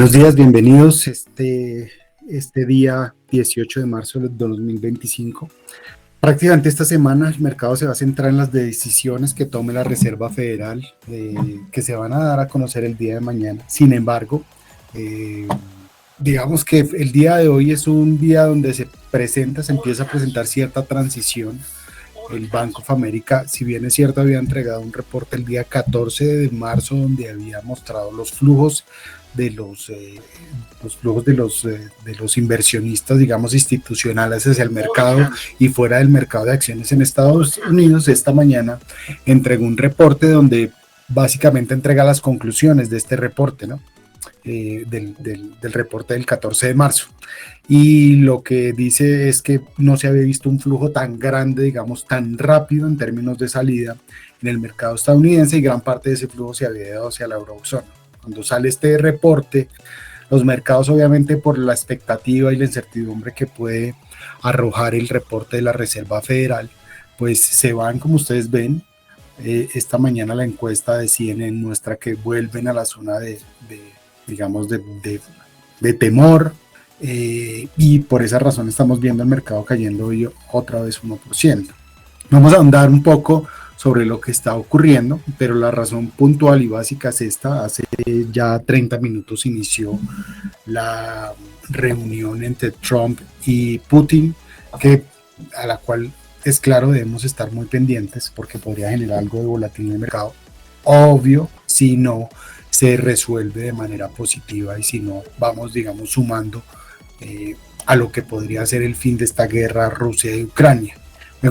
Buenos días, bienvenidos este día 18 de marzo del 2025. Prácticamente esta semana el mercado se va a centrar en las decisiones que tome la Reserva Federal, que se van a dar a conocer el día de mañana. Sin embargo, eh, digamos que el día de hoy es un día donde se empieza a presentar cierta transición. El Bank of America, si bien es cierto, había entregado un reporte el día 14 de marzo donde había mostrado los flujos de los inversionistas, digamos, institucionales hacia el mercado y fuera del mercado de acciones en Estados Unidos. Esta mañana entregó un reporte donde básicamente entrega las conclusiones de este reporte, ¿no? Del reporte del 14 de marzo. Y lo que dice es que no se había visto un flujo tan grande, digamos, tan rápido en términos de salida en el mercado estadounidense, y gran parte de ese flujo se había dado hacia la eurozona. Cuando sale este reporte, los mercados, obviamente por la expectativa y la incertidumbre que puede arrojar el reporte de la Reserva Federal, pues se van, como ustedes ven. Esta mañana la encuesta de CNN muestra que vuelven a la zona digamos, de temor, y por esa razón estamos viendo el mercado cayendo hoy otra vez 1%. Vamos a ahondar un poco sobre lo que está ocurriendo, pero la razón puntual y básica es esta. Hace ya 30 minutos inició la reunión entre Trump y Putin, a la cual es claro debemos estar muy pendientes porque podría generar algo de volatilidad en el mercado. Obvio, si no se resuelve de manera positiva y si no vamos, digamos, sumando a lo que podría ser el fin de esta guerra Rusia y Ucrania. Me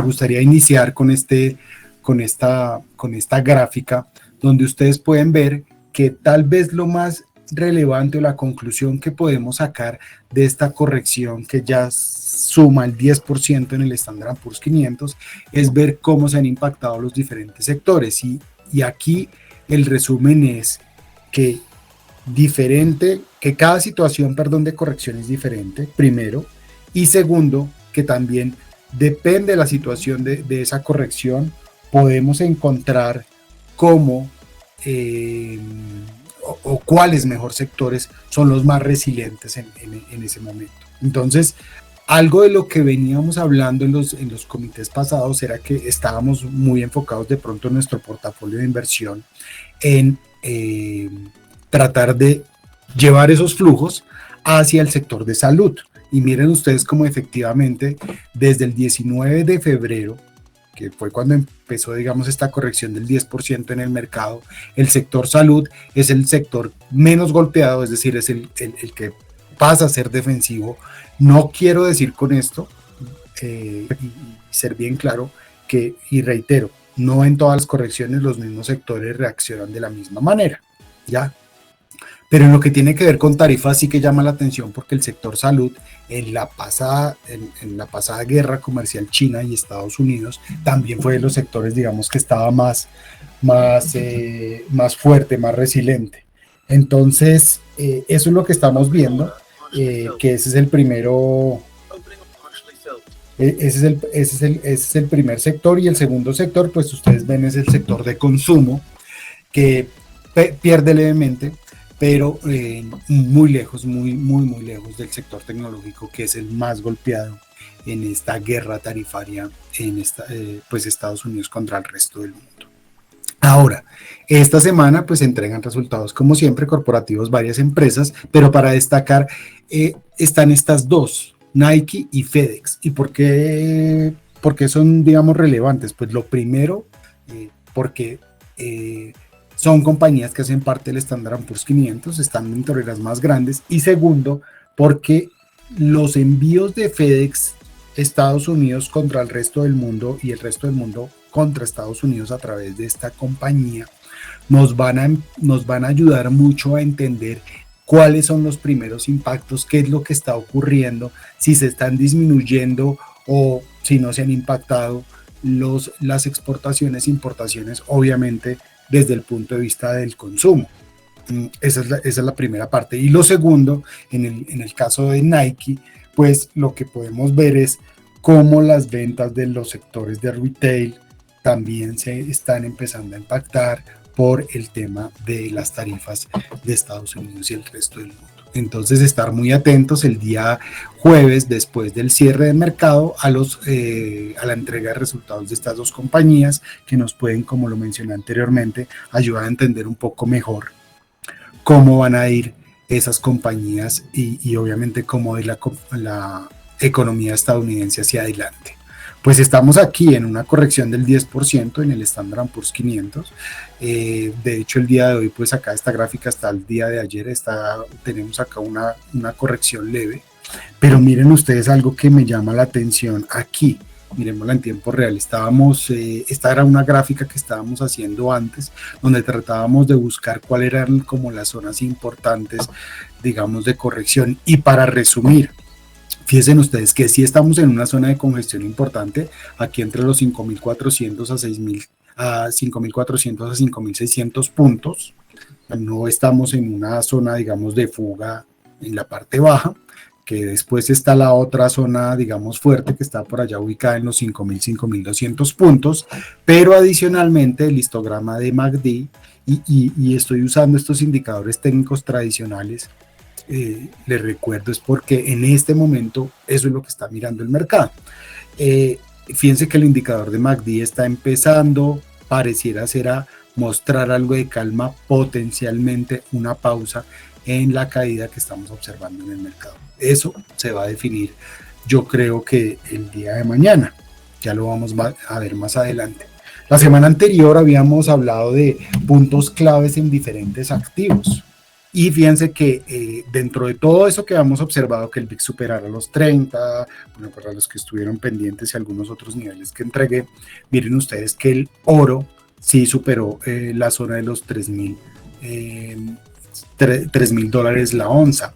gustaría iniciar con esta gráfica donde ustedes pueden ver que tal vez lo más relevante o la conclusión que podemos sacar de esta corrección que ya suma el 10% en el Standard & Poor's 500 es ver cómo se han impactado los diferentes sectores. Y aquí el resumen es que cada situación, de corrección es diferente, primero, y segundo, que también depende de la situación de esa corrección, podemos encontrar cómo o cuáles mejor sectores son los más resilientes en ese momento. Entonces, algo de lo que veníamos hablando en los comités pasados era que estábamos muy enfocados de pronto en nuestro portafolio de inversión en tratar de llevar esos flujos hacia el sector de salud. Y miren ustedes cómo efectivamente desde el 19 de febrero, que fue cuando empezó, digamos, esta corrección del 10% en el mercado, el sector salud es el sector menos golpeado, es decir, es el que pasa a ser defensivo. No quiero decir con esto, y ser bien claro, y reitero, no en todas las correcciones los mismos sectores reaccionan de la misma manera, ¿ya? Pero en lo que tiene que ver con tarifas sí que llama la atención porque el sector salud en la pasada guerra comercial China y Estados Unidos también fue de los sectores, digamos, que estaba más fuerte, más resiliente. Entonces, eso es lo que estamos viendo, que ese es el primero. Ese es el primer sector, y el segundo sector, pues ustedes ven, es el sector de consumo, que pierde levemente, pero muy lejos, muy lejos del sector tecnológico, que es el más golpeado en esta guerra tarifaria en pues Estados Unidos contra el resto del mundo. Ahora, esta semana pues entregan resultados como siempre corporativos varias empresas, pero para destacar están estas dos, Nike y FedEx. ¿Y por qué son, digamos, relevantes? Pues lo primero, porque son compañías que hacen parte del Standard & Poor's 500, están entre las más grandes. Y segundo, porque los envíos de FedEx Estados Unidos contra el resto del mundo y el resto del mundo contra Estados Unidos a través de esta compañía nos van a ayudar mucho a entender cuáles son los primeros impactos, qué es lo que está ocurriendo, si se están disminuyendo o si no se han impactado las exportaciones e importaciones, obviamente desde el punto de vista del consumo. Esa es la primera parte. Y lo segundo, en el caso de Nike, pues lo que podemos ver es cómo las ventas de los sectores de retail también se están empezando a impactar, por el tema de las tarifas de Estados Unidos y el resto del mundo. Entonces, estar muy atentos el día jueves, después del cierre del mercado, a la entrega de resultados de estas dos compañías que nos pueden, como lo mencioné anteriormente, ayudar a entender un poco mejor cómo van a ir esas compañías y obviamente cómo es la economía estadounidense hacia adelante. Pues estamos aquí en una corrección del 10% en el Standard & Poor's 500. De hecho, el día de hoy, pues acá esta gráfica hasta el día de ayer, tenemos acá una corrección leve. Pero miren ustedes algo que me llama la atención aquí. Miremosla en tiempo real. Esta era una gráfica que estábamos haciendo antes, donde tratábamos de buscar cuáles eran como las zonas importantes, digamos, de corrección. Y para resumir, fíjense ustedes que sí estamos en una zona de congestión importante, aquí entre los 5.400 a 5.400 a 5.600 puntos. No estamos en una zona, digamos, de fuga en la parte baja, que después está la otra zona, digamos, fuerte, que está por allá ubicada en los 5.000, 5.200 puntos, pero adicionalmente el histograma de MACD, y estoy usando estos indicadores técnicos tradicionales, les recuerdo, es porque en este momento eso es lo que está mirando el mercado. Fíjense que el indicador de MACD está empezando, pareciera ser a mostrar algo de calma, potencialmente una pausa en la caída que estamos observando en el mercado. Eso se va a definir, yo creo que el día de mañana, ya lo vamos a ver más adelante. La semana anterior habíamos hablado de puntos claves en diferentes activos. Y fíjense que dentro de todo eso que habíamos observado, que el VIX superara los 30, bueno, para los que estuvieron pendientes y algunos otros niveles que entregué, miren ustedes que el oro sí superó la zona de los $3,000 la onza.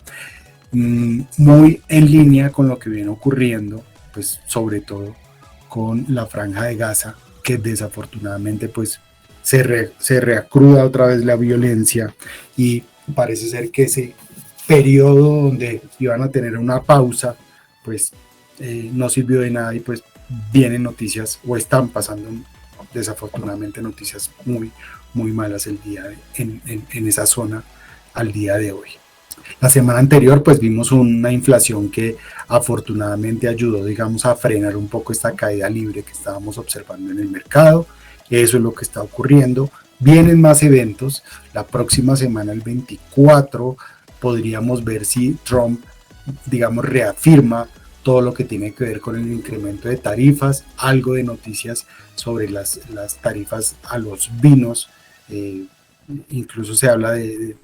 Muy en línea con lo que viene ocurriendo, pues sobre todo con la franja de Gaza, que desafortunadamente pues se reacruda otra vez la violencia y parece ser que ese periodo donde iban a tener una pausa, pues no sirvió de nada y pues vienen noticias o están pasando desafortunadamente noticias muy, muy malas en esa zona al día de hoy. La semana anterior pues vimos una inflación que afortunadamente ayudó, digamos, a frenar un poco esta caída libre que estábamos observando en el mercado. Eso es lo que está ocurriendo. Vienen más eventos. La próxima semana, el 24, podríamos ver si Trump, digamos, reafirma todo lo que tiene que ver con el incremento de tarifas, algo de noticias sobre las tarifas a los vinos. Incluso se habla de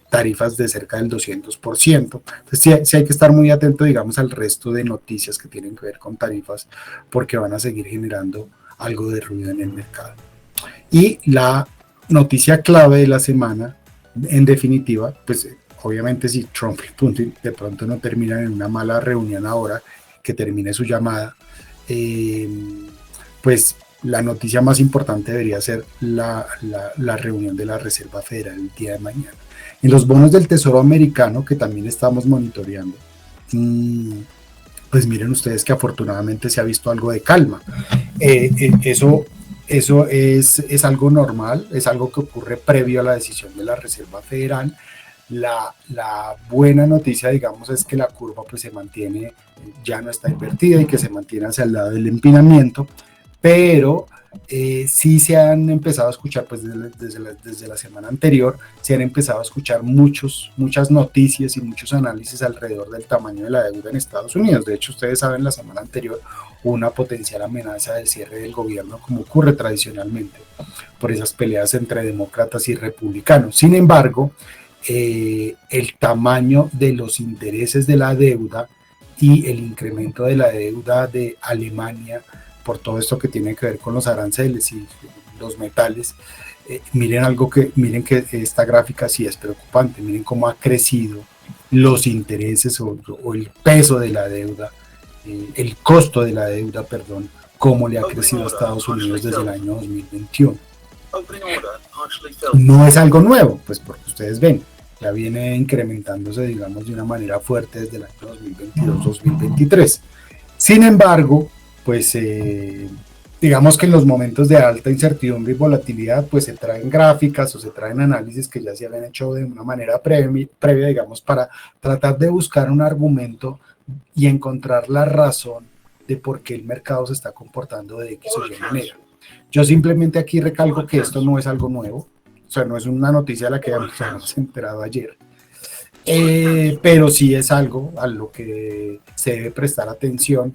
tarifas de cerca del 200%. Entonces sí hay que estar muy atento, digamos, al resto de noticias que tienen que ver con tarifas, porque van a seguir generando algo de ruido en el mercado. Y la noticia clave de la semana, en definitiva, pues obviamente si Trump y Putin de pronto no terminan en una mala reunión ahora, que termine su llamada, pues la noticia más importante debería ser la reunión de la Reserva Federal el día de mañana. En los bonos del Tesoro americano, que también estamos monitoreando, pues miren ustedes que afortunadamente se ha visto algo de calma. Eso es algo normal, es algo que ocurre previo a la decisión de la Reserva Federal. La buena noticia, digamos, es que la curva pues se mantiene, ya no está invertida y que se mantiene hacia el lado del empinamiento, pero sí se han empezado a escuchar, pues desde la semana anterior, se han empezado a escuchar muchas noticias y muchos análisis alrededor del tamaño de la deuda en Estados Unidos. De hecho, ustedes saben, la semana anterior una potencial amenaza del cierre del gobierno, como ocurre tradicionalmente, por esas peleas entre demócratas y republicanos. Sin embargo, el tamaño de los intereses de la deuda y el incremento de la deuda de Alemania por todo esto que tiene que ver con los aranceles y los metales, miren que esta gráfica sí es preocupante. Miren cómo ha crecido los intereses o el peso de la deuda, el costo de la deuda, perdón, cómo le ha crecido a Estados Unidos desde el año 2021. No es algo nuevo, pues porque ustedes ven, ya viene incrementándose, digamos, de una manera fuerte desde el año 2022-2023. Sin embargo, pues digamos que en los momentos de alta incertidumbre y volatilidad, pues se traen gráficas o se traen análisis que ya se habían hecho de una manera previa, digamos, para tratar de buscar un argumento y encontrar la razón de por qué el mercado se está comportando de X o Y manera. Yo simplemente aquí recalco que esto no es algo nuevo, o sea, no es una noticia de la que hemos enterado ayer, pero sí es algo a lo que se debe prestar atención,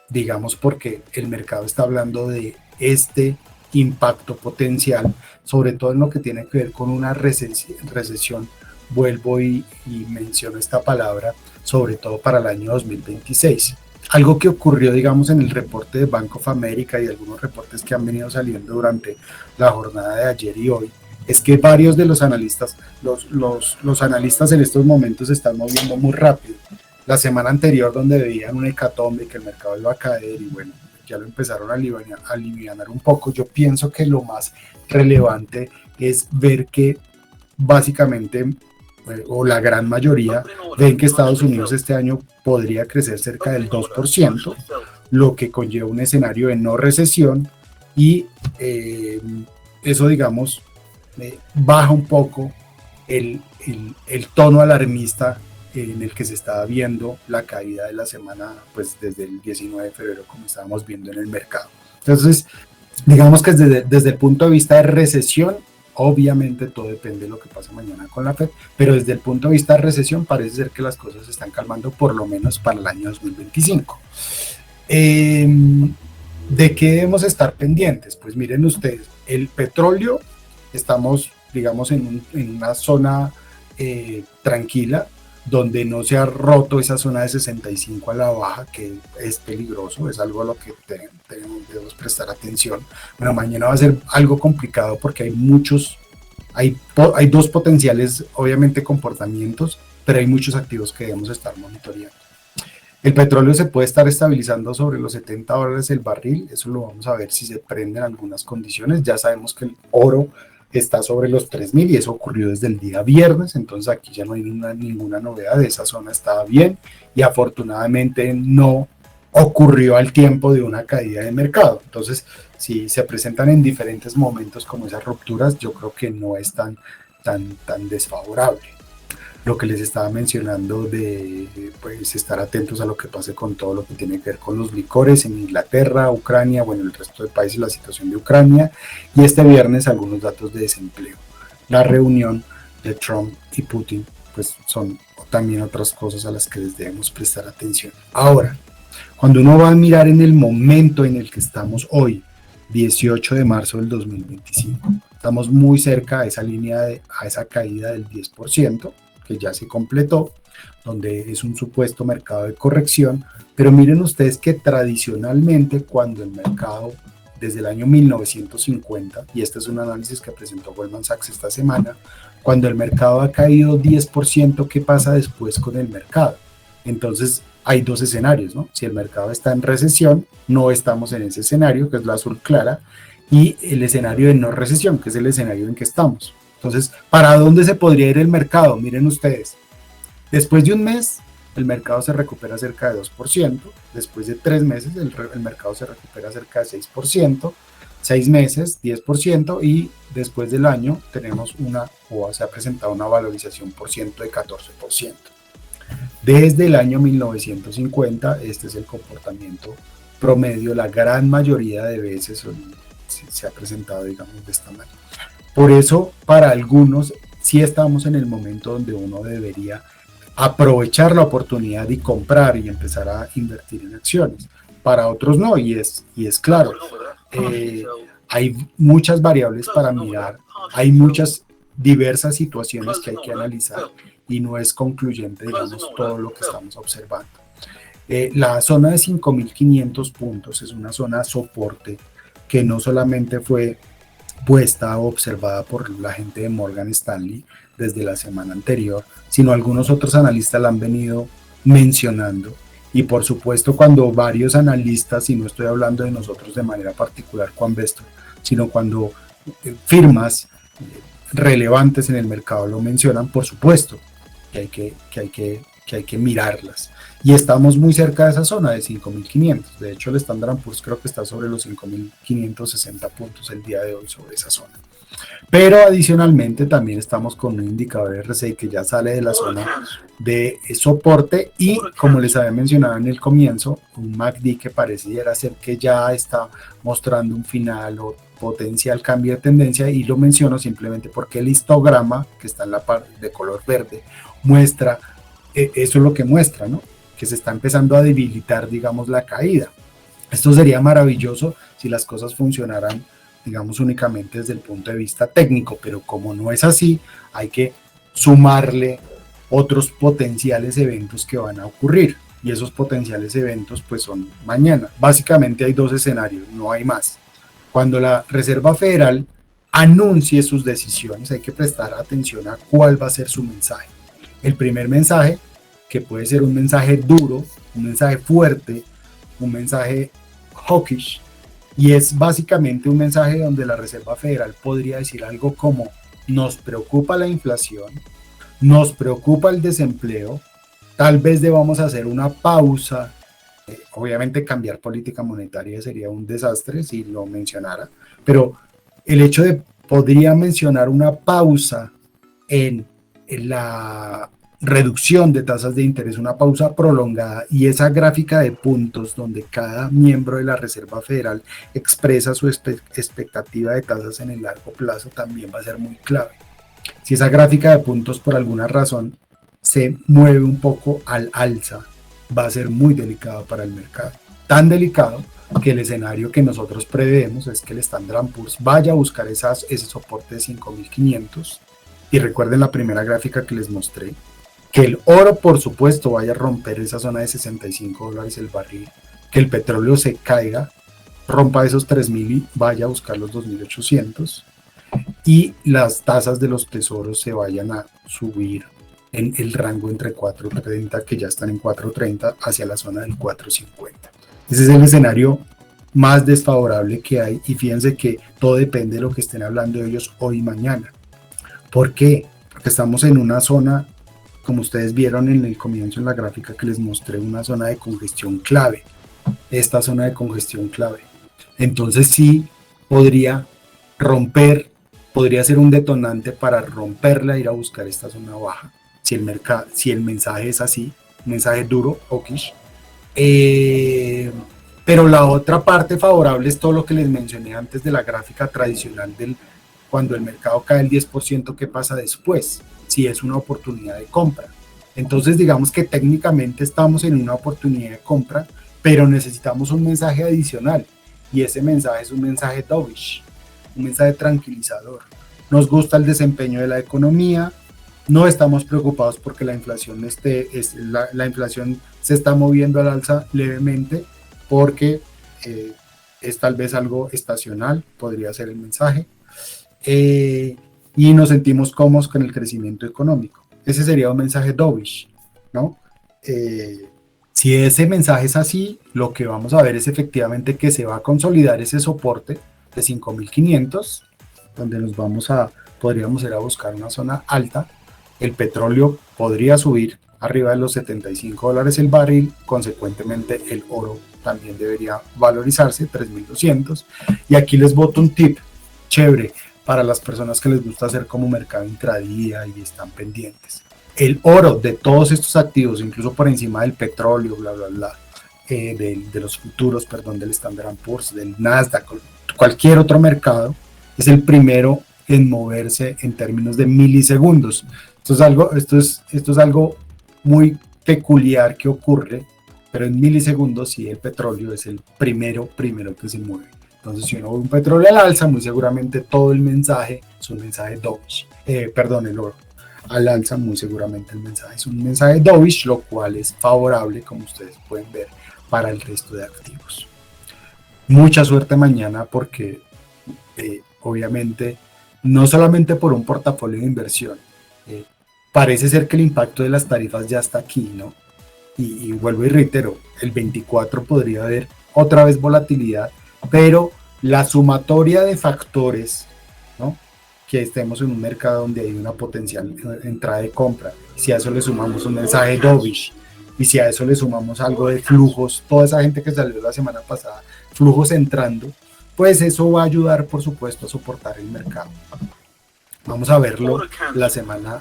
digamos, porque el mercado está hablando de este impacto potencial, sobre todo en lo que tiene que ver con una recesión. Vuelvo y menciono esta palabra, sobre todo para el año 2026. Algo que ocurrió, digamos, en el reporte de Bank of America y algunos reportes que han venido saliendo durante la jornada de ayer y hoy, es que varios de los analistas, los analistas en estos momentos se están moviendo muy rápido. La semana anterior, donde veían una hecatombe, que el mercado iba a caer y bueno, ya lo empezaron a alivianar un poco. Yo pienso que lo más relevante es ver que básicamente, o la gran mayoría, ven que Estados Unidos este año podría crecer cerca del 2%, lo que conlleva un escenario de no recesión y eso, digamos, baja un poco el tono alarmista en el que se estaba viendo la caída de la semana, pues desde el 19 de febrero, como estábamos viendo en el mercado. Entonces, digamos que desde el punto de vista de recesión, obviamente todo depende de lo que pase mañana con la Fed, pero desde el punto de vista de recesión parece ser que las cosas se están calmando, por lo menos para el año 2025. ¿De qué debemos estar pendientes? Pues miren ustedes, el petróleo, estamos, digamos, en una zona tranquila, donde no se ha roto esa zona de 65 a la baja, que es peligroso, es algo a lo que debemos prestar atención. Bueno, mañana va a ser algo complicado porque hay dos potenciales, obviamente, comportamientos, pero hay muchos activos que debemos estar monitoreando. El petróleo se puede estar estabilizando sobre los $70 el barril, eso lo vamos a ver si se prenden algunas condiciones. Ya sabemos que el oro está sobre los 3.000 y eso ocurrió desde el día viernes, entonces aquí ya no hay ninguna novedad, esa zona estaba bien y afortunadamente no ocurrió al tiempo de una caída de mercado. Entonces, si se presentan en diferentes momentos como esas rupturas, yo creo que no es tan desfavorable. Lo que les estaba mencionando de pues estar atentos a lo que pase con todo lo que tiene que ver con los licores en Inglaterra, Ucrania, bueno, el resto de países, la situación de Ucrania, y este viernes algunos datos de desempleo. La reunión de Trump y Putin, pues son también otras cosas a las que les debemos prestar atención. Ahora, cuando uno va a mirar en el momento en el que estamos hoy, 18 de marzo del 2025, estamos muy cerca a esa línea, a esa caída del 10%, que ya se completó, donde es un supuesto mercado de corrección, pero miren ustedes que tradicionalmente cuando el mercado, desde el año 1950, y este es un análisis que presentó Goldman Sachs esta semana, cuando el mercado ha caído 10%, ¿qué pasa después con el mercado? Entonces hay dos escenarios, ¿no? Si el mercado está en recesión, no estamos en ese escenario, que es la azul clara, y el escenario de no recesión, que es el escenario en que estamos. Entonces, ¿para dónde se podría ir el mercado? Miren ustedes, después de un mes, el mercado se recupera cerca de 2%, después de 3 meses, el mercado se recupera cerca de 6%, 6 meses, 10%, y después del año tenemos se ha presentado una valorización por ciento de 14%. Desde el año 1950, este es el comportamiento promedio, la gran mayoría de veces se ha presentado, digamos, de esta manera. Por eso, para algunos, sí estamos en el momento donde uno debería aprovechar la oportunidad y comprar y empezar a invertir en acciones. Para otros no, y es claro. Hay muchas variables para mirar, hay muchas diversas situaciones que hay que analizar y no es concluyente, digamos, todo lo que estamos observando. La zona de 5.500 puntos es una zona de soporte que no solamente fue puesta o observada por la gente de Morgan Stanley desde la semana anterior, sino algunos otros analistas la han venido mencionando. Y por supuesto, cuando varios analistas, y no estoy hablando de nosotros de manera particular, Juan Besto, sino cuando firmas relevantes en el mercado lo mencionan, por supuesto que hay que mirarlas. y estamos muy cerca de esa zona de 5.500. De hecho, el Standard Poor's creo que está sobre los 5.560 puntos el día de hoy sobre esa zona. Pero adicionalmente también estamos con un indicador RSI que ya sale de la zona de soporte y, como les había mencionado en el comienzo, un MACD que pareciera ser que ya está mostrando un final o potencial cambio de tendencia, y lo menciono simplemente porque el histograma que está en la parte de color verde muestra, eso es lo que muestra, ¿no? Que se está empezando a debilitar, digamos, la caída. Esto sería maravilloso si las cosas funcionaran, digamos, únicamente desde el punto de vista técnico, pero como no es así, hay que sumarle otros potenciales eventos que van a ocurrir, y esos potenciales eventos pues son mañana. Básicamente hay dos escenarios, no hay más. Cuando la Reserva Federal anuncie sus decisiones, hay que prestar atención a cuál va a ser su mensaje. El primer mensaje, que puede ser un mensaje duro, un mensaje fuerte, un mensaje hawkish, y es básicamente un mensaje donde la Reserva Federal podría decir algo como: nos preocupa la inflación, nos preocupa el desempleo, tal vez debamos hacer una pausa. Obviamente cambiar política monetaria sería un desastre si lo mencionara, pero el hecho de podría mencionar una pausa en la reducción de tasas de interés, una pausa prolongada, y esa gráfica de puntos donde cada miembro de la Reserva Federal expresa su expectativa de tasas en el largo plazo también va a ser muy clave. Si esa gráfica de puntos por alguna razón se mueve un poco al alza, va a ser muy delicado para el mercado. Tan delicado que el escenario que nosotros preveemos es que el Standard Poor's vaya a buscar ese soporte de 5.500. Y recuerden la primera gráfica que les mostré, que el oro, por supuesto, vaya a romper esa zona de $65 el barril, que el petróleo se caiga, rompa esos 3.000 y vaya a buscar los 2.800, y las tasas de los tesoros se vayan a subir en el rango entre 4.30, que ya están en 4.30, hacia la zona del 4.50. Ese es el escenario más desfavorable que hay, y fíjense que todo depende de lo que estén hablando ellos hoy y mañana. ¿Por qué? Porque estamos en una zona, como ustedes vieron en el comienzo en la gráfica que les mostré, una zona de congestión clave. Esta zona de congestión clave. Entonces sí podría romper, podría ser un detonante para romperla, ir a buscar esta zona baja, si el mensaje es así, un mensaje duro, hawkish. Pero la otra parte favorable es todo lo que les mencioné antes de la gráfica tradicional del cuando el mercado cae el 10%, ¿qué pasa después? Si es una oportunidad de compra. Entonces digamos que técnicamente estamos en una oportunidad de compra, pero necesitamos un mensaje adicional, y ese mensaje es un mensaje dovish, un mensaje tranquilizador. Nos gusta el desempeño de la economía, no estamos preocupados porque la inflación la inflación se está moviendo al alza levemente, porque es tal vez algo estacional, podría ser el mensaje. Y nos sentimos cómodos con el crecimiento económico. Ese sería un mensaje dovish, ¿no? Si ese mensaje es así, lo que vamos a ver es efectivamente que se va a consolidar ese soporte de 5.500, donde podríamos ir a buscar una zona alta. El petróleo podría subir arriba de los $75 el barril, consecuentemente el oro también debería valorizarse, 3.200. Y aquí les boto un tip chévere para las personas que les gusta hacer como mercado intradía y están pendientes. El oro de todos estos activos, incluso por encima del petróleo, bla, bla, bla, de los futuros, perdón, del Standard Poor's, del Nasdaq, cualquier otro mercado, es el primero en moverse en términos de milisegundos. Esto es algo muy peculiar que ocurre, pero en milisegundos sí el petróleo es el primero que se mueve. Entonces, si uno ve un petróleo al alza, muy seguramente todo el mensaje es un mensaje dovish. El oro al alza, muy seguramente el mensaje es un mensaje dovish, lo cual es favorable, como ustedes pueden ver, para el resto de activos. Mucha suerte mañana, porque obviamente, no solamente por un portafolio de inversión, parece ser que el impacto de las tarifas ya está aquí, ¿no? Y vuelvo y reitero, el 24 podría haber otra vez volatilidad, pero la sumatoria de factores, ¿no? Que estemos en un mercado donde hay una potencial entrada de compra, si a eso le sumamos un mensaje dovish y si a eso le sumamos algo de flujos, toda esa gente que salió la semana pasada, flujos entrando, pues eso va a ayudar, por supuesto, a soportar el mercado. Vamos a verlo la semana,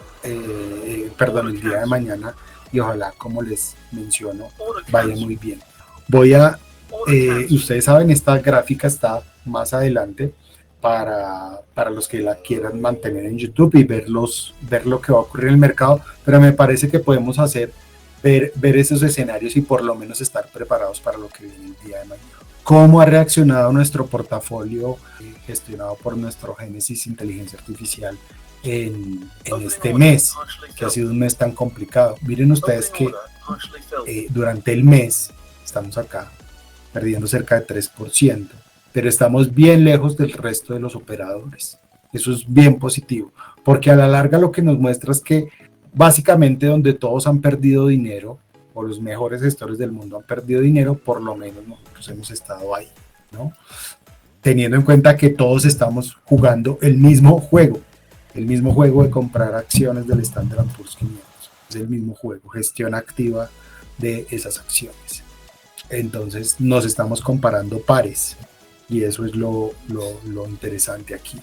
perdón, el día de mañana, y ojalá, como les menciono, vaya muy bien. Ustedes saben, esta gráfica está más adelante para los que la quieran mantener en YouTube y ver lo que va a ocurrir en el mercado, pero me parece que podemos ver esos escenarios y por lo menos estar preparados para lo que viene el día de mañana. ¿Cómo ha reaccionado nuestro portafolio gestionado por nuestro Génesis Inteligencia Artificial en este mes, que ha sido un mes tan complicado? Miren ustedes que durante el mes, estamos acá, perdiendo cerca de 3%, pero estamos bien lejos del resto de los operadores. Eso es bien positivo, porque a la larga lo que nos muestra es que básicamente donde todos han perdido dinero, o los mejores gestores del mundo han perdido dinero, por lo menos nosotros hemos estado ahí, ¿no? Teniendo en cuenta que todos estamos jugando el mismo juego de comprar acciones del Standard & Poor's 500, es el mismo juego, gestión activa de esas acciones. Entonces nos estamos comparando pares y eso es lo interesante aquí.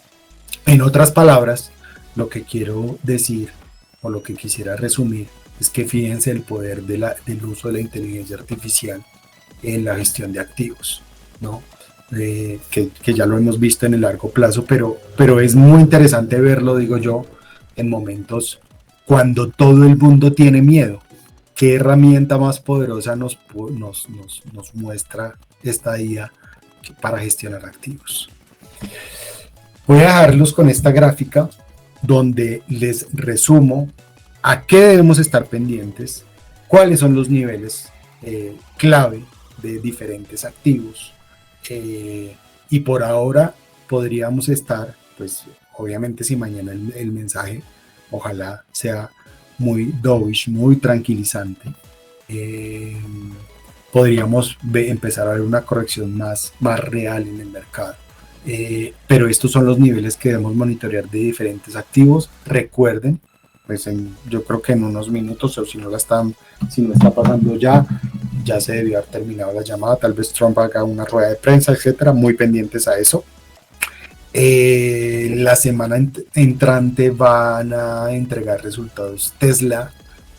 En otras palabras, lo que quiero decir o lo que quisiera resumir es que fíjense el poder del uso de la inteligencia artificial en la gestión de activos, ¿no? Que ya lo hemos visto en el largo plazo, pero es muy interesante verlo, digo yo, en momentos cuando todo el mundo tiene miedo. ¿Qué herramienta más poderosa nos muestra esta IA para gestionar activos? Voy a dejarlos con esta gráfica donde les resumo a qué debemos estar pendientes, cuáles son los niveles clave de diferentes activos, y por ahora podríamos estar, pues obviamente si mañana el mensaje ojalá sea muy dovish, muy tranquilizante, podríamos empezar a ver una corrección más real en el mercado. Pero estos son los niveles que debemos monitorear de diferentes activos. Recuerden, pues yo creo que en unos minutos, o si no está pasando ya se debió haber terminado la llamada, tal vez Trump haga una rueda de prensa, etcétera, muy pendientes a eso. La semana entrante van a entregar resultados Tesla,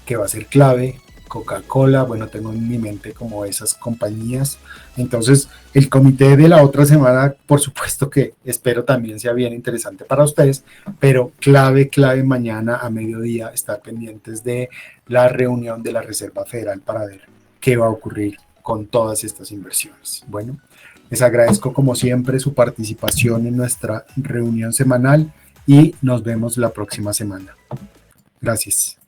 que va a ser clave, Coca-Cola, bueno, tengo en mi mente como esas compañías. Entonces, el comité de la otra semana, por supuesto que espero también sea bien interesante para ustedes, pero clave mañana a mediodía estar pendientes de la reunión de la Reserva Federal para ver qué va a ocurrir con todas estas inversiones. Bueno, les agradezco como siempre su participación en nuestra reunión semanal y nos vemos la próxima semana. Gracias.